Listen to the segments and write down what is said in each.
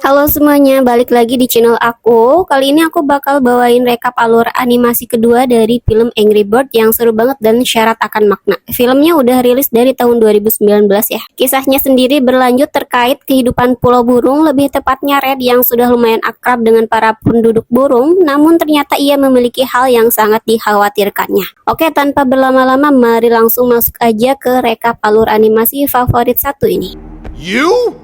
Halo semuanya, balik lagi di channel aku. Kali ini aku bakal bawain rekap alur animasi kedua dari film Angry Bird yang seru banget dan syarat akan makna. Filmnya udah rilis dari tahun 2019 ya. Kisahnya sendiri berlanjut terkait kehidupan Pulau Burung, lebih tepatnya Red yang sudah lumayan akrab dengan para penduduk burung, namun ternyata ia memiliki hal yang sangat dikhawatirkannya. Oke, tanpa berlama-lama, mari langsung masuk aja ke rekap alur animasi favorit satu ini. You?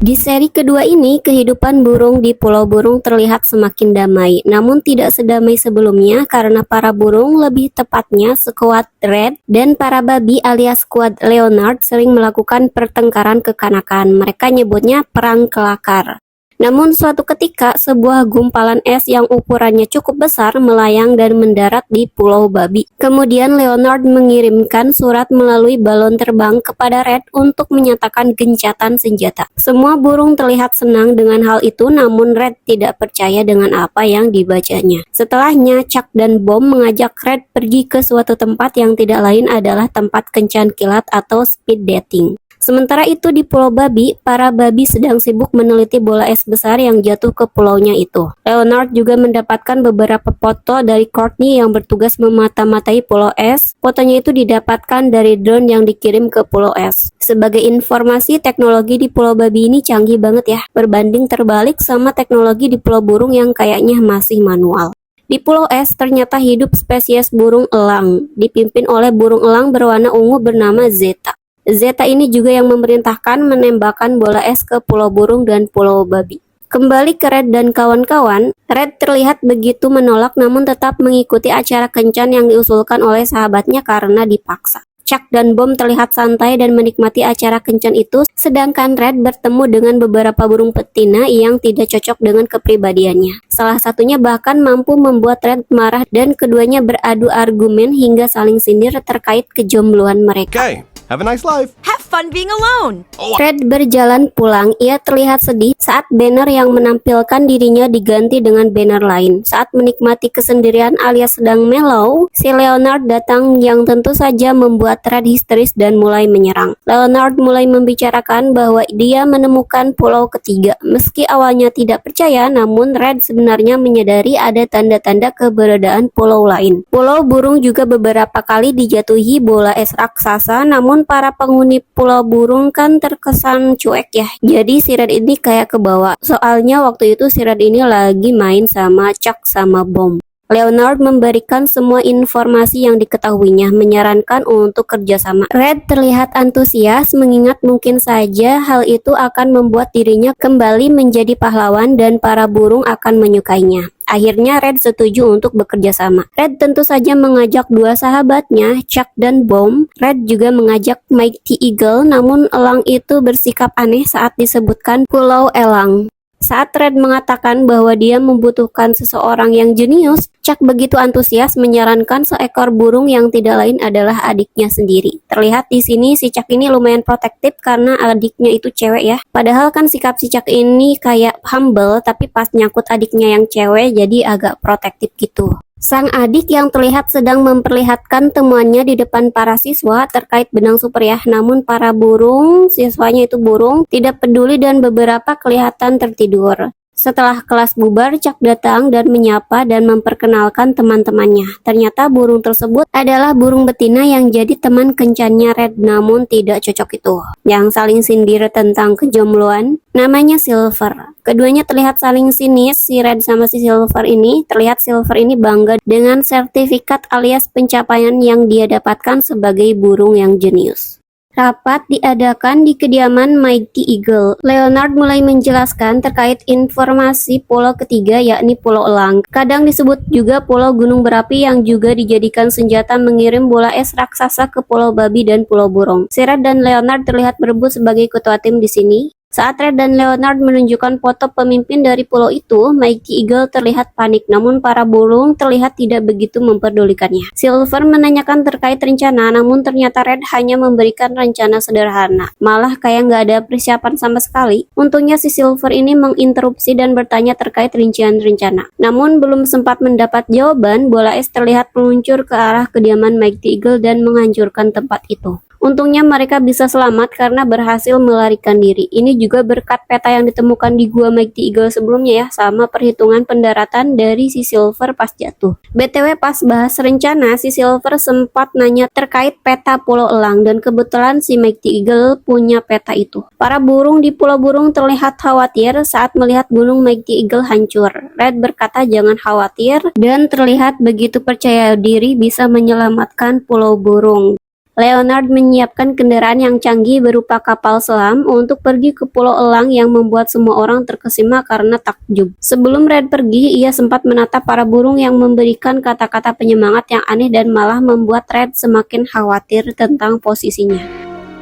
Di seri kedua ini, kehidupan burung di Pulau Burung terlihat semakin damai, namun tidak sedamai sebelumnya karena para burung, lebih tepatnya skuad Red dan para babi alias skuad Leonard sering melakukan pertengkaran kekanakan. Mereka nyebutnya perang kelakar. Namun suatu ketika, sebuah gumpalan es yang ukurannya cukup besar melayang dan mendarat di Pulau Babi. Kemudian Leonard mengirimkan surat melalui balon terbang kepada Red untuk menyatakan gencatan senjata. Semua burung terlihat senang dengan hal itu, namun Red tidak percaya dengan apa yang dibacanya. Setelahnya, Chuck dan Bom mengajak Red pergi ke suatu tempat yang tidak lain adalah tempat kencan kilat atau speed dating. Sementara itu di Pulau Babi, para babi sedang sibuk meneliti bola es besar yang jatuh ke pulaunya itu. Leonard juga mendapatkan beberapa foto dari Courtney yang bertugas memata-matai pulau es. Fotonya itu didapatkan dari drone yang dikirim ke pulau es. Sebagai informasi, teknologi di Pulau Babi ini canggih banget ya, berbanding terbalik sama teknologi di Pulau Burung yang kayaknya masih manual. Di Pulau Es ternyata hidup spesies burung elang, dipimpin oleh burung elang berwarna ungu bernama Zeta. Zeta ini juga yang memerintahkan menembakkan bola es ke Pulau Burung dan Pulau Babi. Kembali ke Red dan kawan-kawan, Red terlihat begitu menolak namun tetap mengikuti acara kencan yang diusulkan oleh sahabatnya karena dipaksa. Chuck dan Bom terlihat santai dan menikmati acara kencan itu, sedangkan Red bertemu dengan beberapa burung betina yang tidak cocok dengan kepribadiannya. Salah satunya bahkan mampu membuat Red marah dan keduanya beradu argumen hingga saling sindir terkait kejombloan mereka. Okay, have a nice life. Have fun being alone. Red berjalan pulang, ia terlihat sedih saat banner yang menampilkan dirinya diganti dengan banner lain. Saat menikmati kesendirian alias sedang mellow, si Leonard datang yang tentu saja membuat Red histeris dan mulai menyerang. Leonard mulai membicarakan bahwa dia menemukan pulau ketiga. Meski awalnya tidak percaya, namun Red sebenarnya menyadari ada tanda-tanda keberadaan pulau lain. Pulau Burung juga beberapa kali dijatuhi bola es raksasa, namun para penghuni Pulau Burung kan terkesan cuek ya. Jadi si Red ini kayak kebawa. Soalnya waktu itu si Red ini lagi main sama Chuck sama Bom. Leonard memberikan semua informasi yang diketahuinya, menyarankan untuk kerjasama. Red terlihat antusias mengingat mungkin saja hal itu akan membuat dirinya kembali menjadi pahlawan dan para burung akan menyukainya. Akhirnya Red setuju untuk bekerja sama. Red tentu saja mengajak dua sahabatnya, Chuck dan Bom. Red juga mengajak Mighty Eagle, namun elang itu bersikap aneh saat disebutkan Pulau Elang. Saat Red mengatakan bahwa dia membutuhkan seseorang yang jenius, Chuck begitu antusias menyarankan seekor burung yang tidak lain adalah adiknya sendiri. Terlihat di sini si Chuck ini lumayan protektif karena adiknya itu cewek ya. Padahal kan sikap si Chuck ini kayak humble, tapi pas nyangkut adiknya yang cewek jadi agak protektif gitu. Sang adik yang terlihat sedang memperlihatkan temuannya di depan para siswa terkait benang super ya, namun para burung, siswanya itu burung, tidak peduli dan beberapa kelihatan tertidur. Setelah kelas bubar, Chuck datang dan menyapa dan memperkenalkan teman-temannya. Ternyata burung tersebut adalah burung betina yang jadi teman kencannya Red, namun tidak cocok itu. Yang saling sindir tentang kejombloan, namanya Silver. Keduanya terlihat saling sinis, si Red sama si Silver ini. Terlihat Silver ini bangga dengan sertifikat alias pencapaian yang dia dapatkan sebagai burung yang jenius. Rapat diadakan di kediaman Mighty Eagle. Leonard mulai menjelaskan terkait informasi pulau ketiga yakni Pulau Elang. Kadang disebut juga Pulau Gunung Berapi yang juga dijadikan senjata mengirim bola es raksasa ke Pulau Babi dan Pulau Burung. Red dan Leonard terlihat berebut sebagai ketua tim di sini. Saat Red dan Leonard menunjukkan foto pemimpin dari pulau itu, Mighty Eagle terlihat panik, namun para burung terlihat tidak begitu memperdulikannya. Silver menanyakan terkait rencana, namun ternyata Red hanya memberikan rencana sederhana. Malah kayak nggak ada persiapan sama sekali. Untungnya si Silver ini menginterupsi dan bertanya terkait rincian rencana. Namun belum sempat mendapat jawaban, bola es terlihat meluncur ke arah kediaman Mighty Eagle dan menghancurkan tempat itu. Untungnya mereka bisa selamat karena berhasil melarikan diri. Ini juga berkat peta yang ditemukan di gua Mighty Eagle sebelumnya ya, sama perhitungan pendaratan dari si Silver pas jatuh. BTW pas bahas rencana, si Silver sempat nanya terkait peta Pulau Elang dan kebetulan si Mighty Eagle punya peta itu. Para burung di Pulau Burung terlihat khawatir saat melihat gunung Mighty Eagle hancur. Red berkata jangan khawatir dan terlihat begitu percaya diri bisa menyelamatkan Pulau Burung. Leonard menyiapkan kendaraan yang canggih berupa kapal selam untuk pergi ke Pulau Elang yang membuat semua orang terkesima karena takjub. Sebelum Red pergi, ia sempat menatap para burung yang memberikan kata-kata penyemangat yang aneh dan malah membuat Red semakin khawatir tentang posisinya.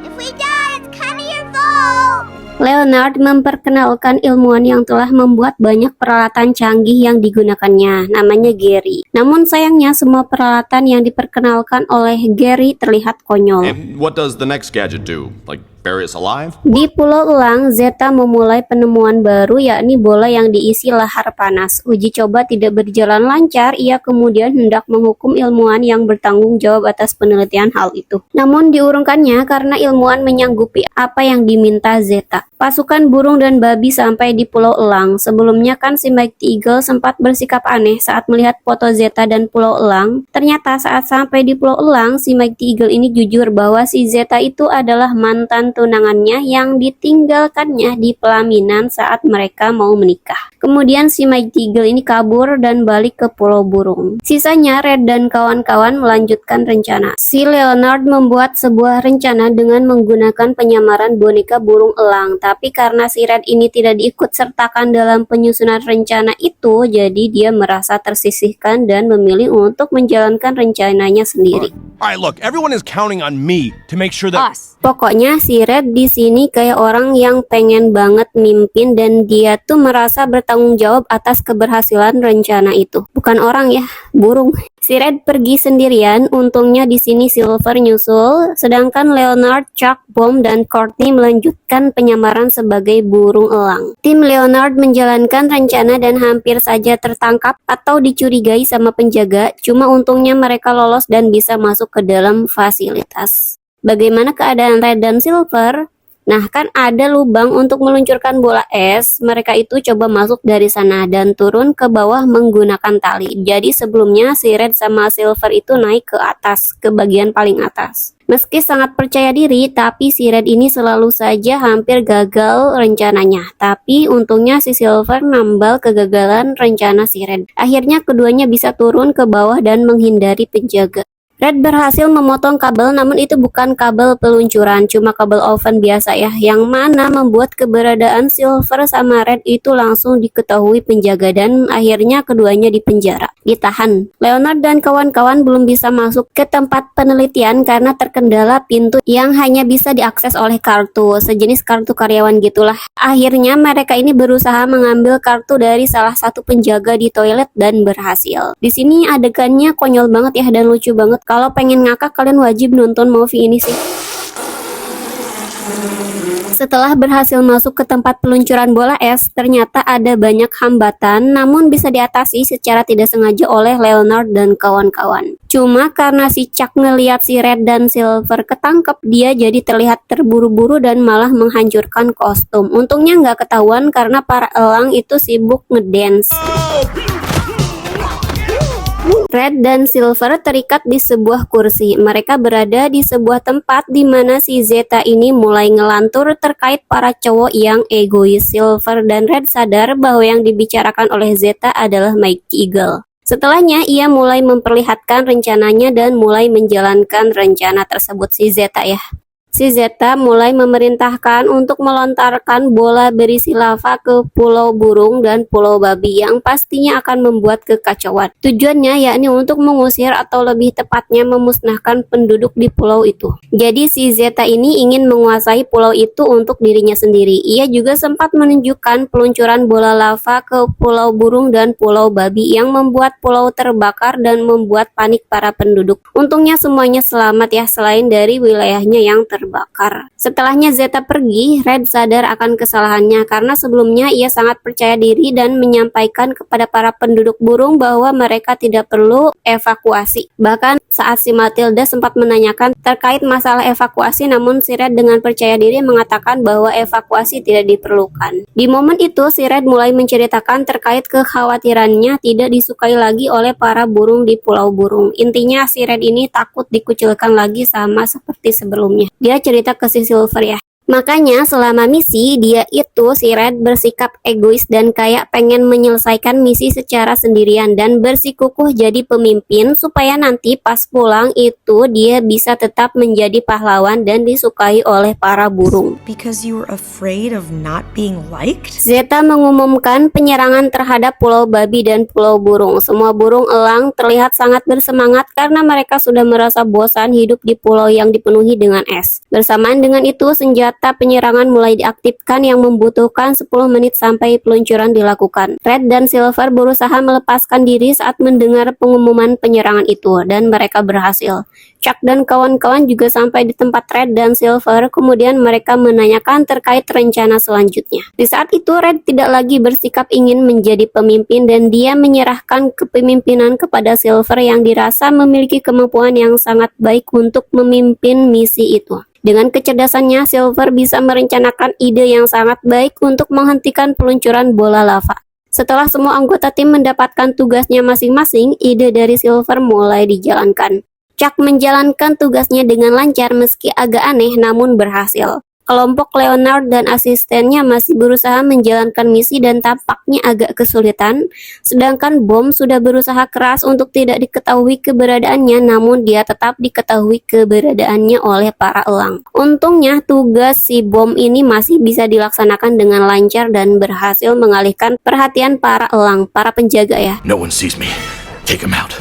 If we die, it's kinda your fault. Leonard memperkenalkan ilmuwan yang telah membuat banyak peralatan canggih yang digunakannya, namanya Gary. Namun sayangnya semua peralatan yang diperkenalkan oleh Gary terlihat konyol. And what does the next gadget do? Like, bury us alive? Di Pulau Elang, Zeta memulai penemuan baru yakni bola yang diisi lahar panas. Uji coba tidak berjalan lancar, ia kemudian hendak menghukum ilmuwan yang bertanggung jawab atas penelitian hal itu. Namun diurungkannya karena ilmuwan menyanggupi apa yang diminta Zeta. Pasukan burung dan babi sampai di Pulau Elang. Sebelumnya kan si Mighty Eagle sempat bersikap aneh saat melihat foto Zeta dan Pulau Elang. Ternyata saat sampai di Pulau Elang, si Mighty Eagle ini jujur bahwa si Zeta itu adalah mantan tunangannya yang ditinggalkannya di pelaminan saat mereka mau menikah. Kemudian si Mighty Eagle ini kabur dan balik ke Pulau Burung. Sisanya Red dan kawan-kawan melanjutkan rencana. Si Leonard membuat sebuah rencana dengan menggunakan penyamaran boneka burung elang. Tapi karena si Red ini tidak diikut sertakan dalam penyusunan rencana itu, jadi dia merasa tersisihkan dan memilih untuk menjalankan rencananya sendiri. Alright, look, everyone is counting on me to make sure that... Us. Pokoknya si Red di sini kayak orang yang pengen banget mimpin dan dia tuh merasa bertanggung jawab atas keberhasilan rencana itu. Bukan orang ya, burung. Si Red pergi sendirian, untungnya di sini Silver nyusul, sedangkan Leonard, Chuck, Bomb, dan Courtney melanjutkan penyamaran sebagai burung elang. Tim Leonard menjalankan rencana dan hampir saja tertangkap atau dicurigai sama penjaga, cuma untungnya mereka lolos dan bisa masuk ke dalam fasilitas. Bagaimana keadaan Red dan Silver? Nah, kan ada lubang untuk meluncurkan bola es. Mereka itu coba masuk dari sana dan turun ke bawah menggunakan tali. Jadi sebelumnya si Red sama Silver itu naik ke atas, ke bagian paling atas. Meski sangat percaya diri, tapi si Red ini selalu saja hampir gagal rencananya. Tapi untungnya si Silver nambal kegagalan rencana si Red. Akhirnya keduanya bisa turun ke bawah dan menghindari penjaga. Red berhasil memotong kabel, namun itu bukan kabel peluncuran, cuma kabel oven biasa ya, yang mana membuat keberadaan Silver sama Red itu langsung diketahui penjaga dan akhirnya keduanya dipenjara, ditahan. Leonard dan kawan-kawan belum bisa masuk ke tempat penelitian karena terkendala pintu yang hanya bisa diakses oleh kartu, sejenis kartu karyawan gitulah. Akhirnya mereka ini berusaha mengambil kartu dari salah satu penjaga di toilet dan berhasil. Di sini adegannya konyol banget ya dan lucu banget. Kalau pengen ngakak kalian wajib nonton movie ini sih. Setelah berhasil masuk ke tempat peluncuran bola es, ternyata ada banyak hambatan, namun bisa diatasi secara tidak sengaja oleh Leonard dan kawan-kawan. Cuma karena si Chuck ngeliat si Red dan Silver ketangkep, dia jadi terlihat terburu-buru dan malah menghancurkan kostum. Untungnya nggak ketahuan karena para elang itu sibuk ngedance. Red dan Silver terikat di sebuah kursi. Mereka berada di sebuah tempat di mana si Zeta ini mulai ngelantur terkait para cowok yang egois. Silver dan Red sadar bahwa yang dibicarakan oleh Zeta adalah Mighty Eagle. Setelahnya, ia mulai memperlihatkan rencananya dan mulai menjalankan rencana tersebut si Zeta ya. Si Zeta mulai memerintahkan untuk melontarkan bola berisi lava ke Pulau Burung dan Pulau Babi yang pastinya akan membuat kekacauan. Tujuannya yakni untuk mengusir atau lebih tepatnya memusnahkan penduduk di pulau itu. Jadi si Zeta ini ingin menguasai pulau itu untuk dirinya sendiri. Ia juga sempat menunjukkan peluncuran bola lava ke Pulau Burung dan Pulau Babi yang membuat pulau terbakar dan membuat panik para penduduk. Untungnya semuanya selamat ya, selain dari wilayahnya yang terbakar. Setelahnya Zeta pergi, Red sadar akan kesalahannya karena sebelumnya ia sangat percaya diri dan menyampaikan kepada para penduduk burung bahwa mereka tidak perlu evakuasi. Bahkan saat si Matilda sempat menanyakan terkait masalah evakuasi, namun si Red dengan percaya diri mengatakan bahwa evakuasi tidak diperlukan. Di momen itu si Red mulai menceritakan terkait kekhawatirannya tidak disukai lagi oleh para burung di Pulau Burung. Intinya si Red ini takut dikucilkan lagi sama seperti sebelumnya. Dia cerita ke si Silver ya. Makanya selama misi dia itu si Red bersikap egois dan kayak pengen menyelesaikan misi secara sendirian dan bersikukuh jadi pemimpin supaya nanti pas pulang itu dia bisa tetap menjadi pahlawan dan disukai oleh para burung. Because you were afraid of not being liked? Zeta mengumumkan penyerangan terhadap Pulau Babi dan Pulau Burung. Semua burung elang terlihat sangat bersemangat karena mereka sudah merasa bosan hidup di pulau yang dipenuhi dengan es. Bersamaan dengan itu senjata penyerangan mulai diaktifkan yang membutuhkan 10 menit sampai peluncuran dilakukan. Red dan Silver berusaha melepaskan diri saat mendengar pengumuman penyerangan itu dan mereka berhasil. Chuck dan kawan-kawan juga sampai di tempat Red dan Silver, kemudian mereka menanyakan terkait rencana selanjutnya. Di saat itu Red tidak lagi bersikap ingin menjadi pemimpin dan dia menyerahkan kepemimpinan kepada Silver yang dirasa memiliki kemampuan yang sangat baik untuk memimpin misi itu. Dengan kecerdasannya, Silver bisa merencanakan ide yang sangat baik untuk menghentikan peluncuran bola lava. Setelah semua anggota tim mendapatkan tugasnya masing-masing, ide dari Silver mulai dijalankan. Chuck menjalankan tugasnya dengan lancar meski agak aneh namun berhasil. Kelompok Leonard dan asistennya masih berusaha menjalankan misi dan tampaknya agak kesulitan, sedangkan Bom sudah berusaha keras untuk tidak diketahui keberadaannya, namun dia tetap diketahui keberadaannya oleh para elang. Untungnya tugas si Bom ini masih bisa dilaksanakan dengan lancar dan berhasil mengalihkan perhatian para elang, para penjaga ya. No one sees me. Take him out.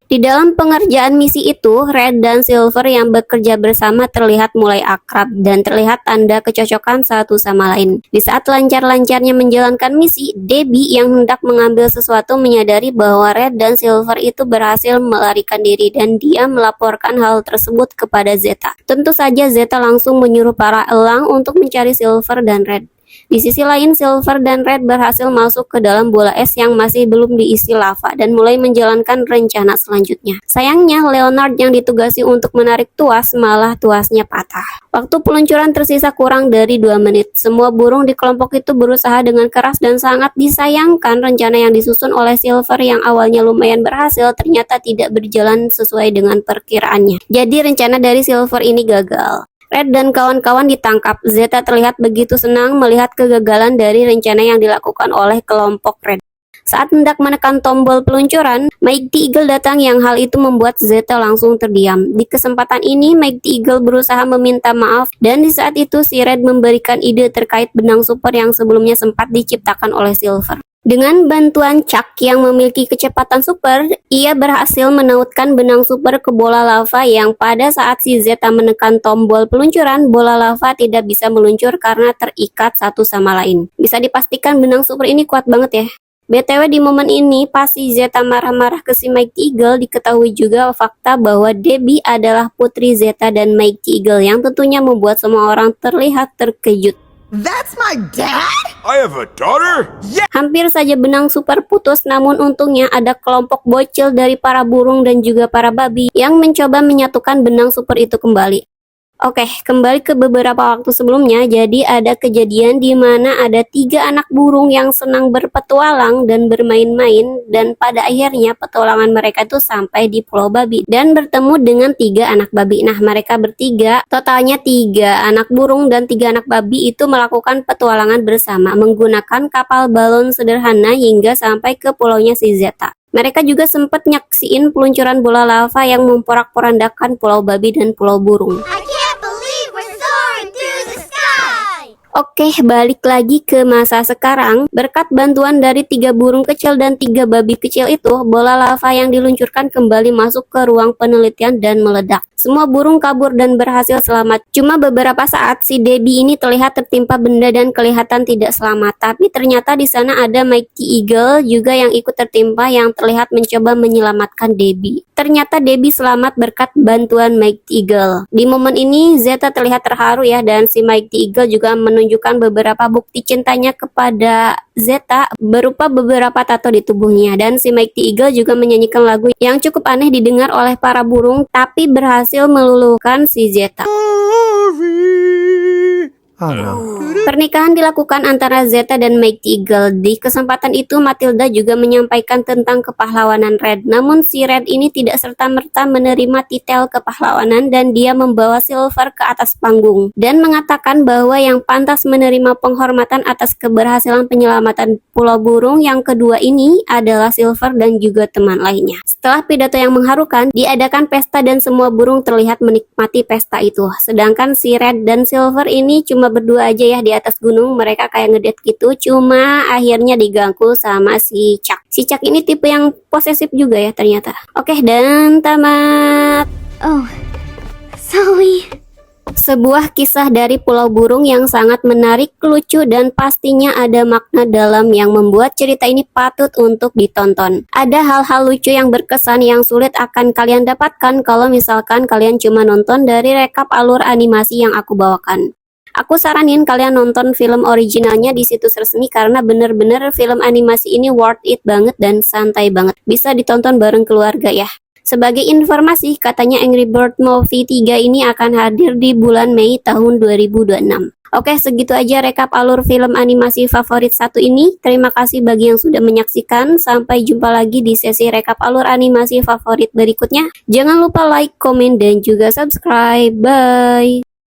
Di dalam pengerjaan misi itu, Red dan Silver yang bekerja bersama terlihat mulai akrab dan terlihat tanda kecocokan satu sama lain. Di saat lancar-lancarnya menjalankan misi, Debbie yang hendak mengambil sesuatu menyadari bahwa Red dan Silver itu berhasil melarikan diri dan dia melaporkan hal tersebut kepada Zeta. Tentu saja Zeta langsung menyuruh para elang untuk mencari Silver dan Red. Di sisi lain, Silver dan Red berhasil masuk ke dalam bola es yang masih belum diisi lava dan mulai menjalankan rencana selanjutnya. Sayangnya, Leonard yang ditugasi untuk menarik tuas, malah tuasnya patah. Waktu peluncuran tersisa kurang dari 2 menit. Semua burung di kelompok itu berusaha dengan keras dan sangat disayangkan rencana yang disusun oleh Silver yang awalnya lumayan berhasil ternyata tidak berjalan sesuai dengan perkiraannya. Jadi rencana dari Silver ini gagal. Red dan kawan-kawan ditangkap. Zeta terlihat begitu senang melihat kegagalan dari rencana yang dilakukan oleh kelompok Red. Saat hendak menekan tombol peluncuran, Mighty Eagle datang yang hal itu membuat Zeta langsung terdiam. Di kesempatan ini, Mighty Eagle berusaha meminta maaf dan di saat itu si Red memberikan ide terkait benang super yang sebelumnya sempat diciptakan oleh Silver. Dengan bantuan Chuck yang memiliki kecepatan super, ia berhasil menautkan benang super ke bola lava yang pada saat si Zeta menekan tombol peluncuran, bola lava tidak bisa meluncur karena terikat satu sama lain. Bisa dipastikan benang super ini kuat banget ya. BTW di momen ini, pas si Zeta marah-marah ke si Mighty Eagle, diketahui juga fakta bahwa Debbie adalah putri Zeta dan Mighty Eagle yang tentunya membuat semua orang terlihat terkejut. That's my dad? I have a daughter? Hampir saja benang super putus, namun untungnya ada kelompok bocil dari para burung dan juga para babi yang mencoba menyatukan benang super itu kembali. Oke, kembali ke beberapa waktu sebelumnya. Jadi ada kejadian di mana ada 3 anak burung yang senang berpetualang dan bermain-main, dan pada akhirnya petualangan mereka itu sampai di Pulau Babi dan bertemu dengan 3 anak babi. Nah, mereka bertiga, totalnya 3 anak burung dan 3 anak babi itu melakukan petualangan bersama menggunakan kapal balon sederhana hingga sampai ke pulaunya si Zeta. Mereka juga sempat nyaksiin peluncuran bola lava yang memporak-porandakan Pulau Babi dan Pulau Burung. Oke, balik lagi ke masa sekarang. Berkat bantuan dari 3 burung kecil dan 3 babi kecil itu, bola lava yang diluncurkan kembali masuk ke ruang penelitian dan meledak. Semua burung kabur dan berhasil selamat. Cuma beberapa saat si Debbie ini terlihat tertimpa benda dan kelihatan tidak selamat. Tapi ternyata di sana ada Mighty Eagle juga yang ikut tertimpa yang terlihat mencoba menyelamatkan Debbie. Ternyata Debbie selamat berkat bantuan Mighty Eagle. Di momen ini Zeta terlihat terharu ya, dan si Mighty Eagle juga menunjukkan beberapa bukti cintanya kepada Zeta berupa beberapa tato di tubuhnya, dan si Mighty Eagle juga menyanyikan lagu yang cukup aneh didengar oleh para burung tapi berhasil meluluhkan si Zeta. Pernikahan dilakukan antara Zeta dan Mighty Eagle. Di kesempatan itu Matilda juga menyampaikan tentang kepahlawanan Red. Namun si Red ini tidak serta-merta menerima titel kepahlawanan dan dia membawa Silver ke atas panggung dan mengatakan bahwa yang pantas menerima penghormatan atas keberhasilan penyelamatan Pulau Burung yang kedua ini adalah Silver dan juga teman lainnya. Setelah pidato yang mengharukan, diadakan pesta dan semua burung terlihat menikmati pesta itu. Sedangkan si Red dan Silver ini cuma berdua aja ya di atas gunung, mereka kayak ngedate gitu, cuma akhirnya diganggu sama si Chuck. Si Chuck ini tipe yang posesif juga ya ternyata. Oke, dan tamat. Oh, Zoe. Sebuah kisah dari Pulau Burung yang sangat menarik, lucu, dan pastinya ada makna dalam yang membuat cerita ini patut untuk ditonton. Ada hal-hal lucu yang berkesan yang sulit akan kalian dapatkan kalau misalkan kalian cuma nonton dari rekap alur animasi yang aku bawakan. Aku saranin kalian nonton film originalnya di situs resmi karena bener-bener film animasi ini worth it banget dan santai banget. Bisa ditonton bareng keluarga ya. Sebagai informasi, katanya Angry Bird Movie 3 ini akan hadir di bulan Mei tahun 2026. Oke, segitu aja rekap alur film animasi favorit satu ini. Terima kasih bagi yang sudah menyaksikan. Sampai jumpa lagi di sesi rekap alur animasi favorit berikutnya. Jangan lupa like, komen, dan juga subscribe. Bye!